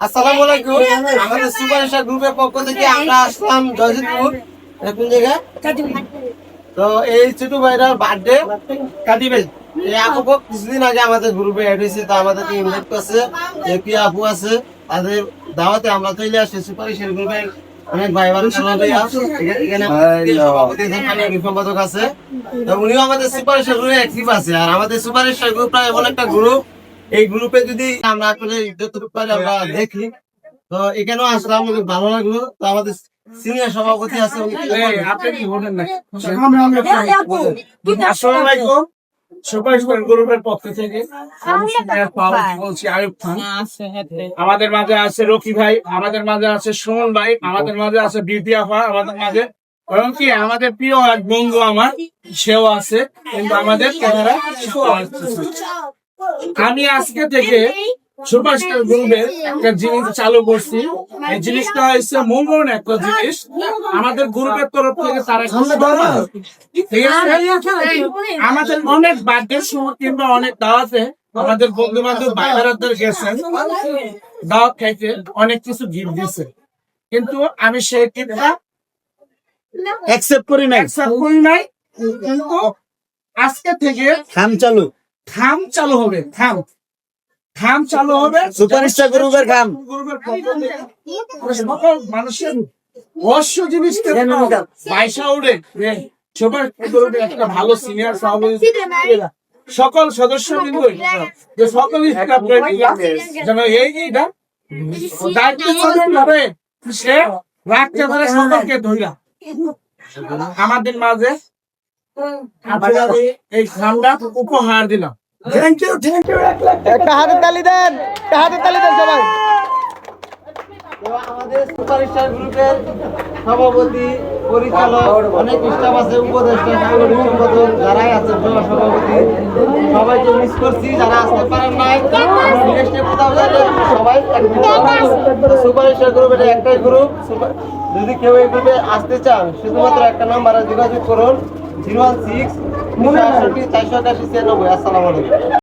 আসসালামু আলাইকুম। আমাদের সুপারস্টার গ্রুপের পক্ষ থেকে আমরা আসলাম জয়জিৎপুর কোন জায়গায়। তো এই ছোট ভাইরার বার্থডে কাটিবেল এই আপু কিছুদিন আগে আমাদের গ্রুপে অ্যাড হয়েছে। তো আমাদেরকে ইনভাইট করছে, যে কি আপু আছে তাদের দাওয়াতে আমরা চলে আসছি। সুপারস্টার গ্রুপের অনেক ভাই বোন এখানে সম্পাদক আছে। তো উনিও আমাদের সুপারস্টার গ্রুপে অ্যাক্টিভ আছে। আর আমাদের সুপারস্টার গ্রুপটা এমন একটা গ্রুপ, এই গ্রুপে যদি আমরা আসলে যতটুকু পারি আমরা দেখি। তো এখানেও আসলাম, অনেক ভালো লাগলো। তো আমাদের সিনিয়র সভাপতি আছে, আপনি কি বলেন না? আসসালামু আলাইকুম। সুপারস্টার গ্রুপের পক্ষ থেকে আমি সিনিয়র সভাপতি বলছি আয়ুব খান। আমাদের মাঝে আছে রকি ভাই, আমাদের মাঝে আছে সুমন ভাই, আমাদের মাঝে আছে বিউটি আপা, আমাদের মাঝে এবং কি আমাদের প্রিয় এক বন্ধু আমার সেও আছে, কিন্তু আমাদের ক্যামেরা আমি আজকে থেকে সুপারস্টার গ্রুপের একটা জিনিস চালু করছি। এই জিনিসটা হচ্ছে মঙ্গল একটা জিনিস আমাদের গ্রুপের তরফ থেকে তারা ঠিক আছে। আমাদের অনেক বার্থডে সময় কিংবা অনেক দাওয়াতে আমাদের বন্ধু বান্ধব ভাই বেড়াদের গেছেন, দাওয়াত খাইতে অনেক কিছু গিফট দিছে, কিন্তু আমি সেই গিফটটা অ্যাকসেপ্ট করি নাই। কিন্তু আজকে থেকে খাম চালু হবে। খাম চালু হবে সুপারস্টার গ্রুপের খাম। সকল মানুষের অবশ্য জিনিস পয়সা উঠে সবার একটা ভালো সিনিয়র সভাপতি সকল সদস্য কিন্তু সকলই যেন এইটা দায়িত্ব সে রাখতে পারে সকলকে ধৈরা আমাদের মাঝে এই খামটা উপহার দিলাম। Thank you. একটা হাতের তালি দেন সবাই। তো আমাদের সুপারস্টার গ্রুপের সভাপতি, পরিচালক, অনেক স্টাফ আছে, উপদেষ্টা, সাংগঠনিক সম্পাদক যারাই আছেন, সভাপতি সবাইকে মিস করছি। যারা আসতে পারেন নাই, সবাই সুপারস্টার গ্রুপের একটাই গ্রুপ। যদি কেউ এই গ্রুপে আসতে চান, শুধুমাত্র একটা নাম্বারে যোগাযোগ করুন, 016 488 96। আসসালামু আলাইকুম।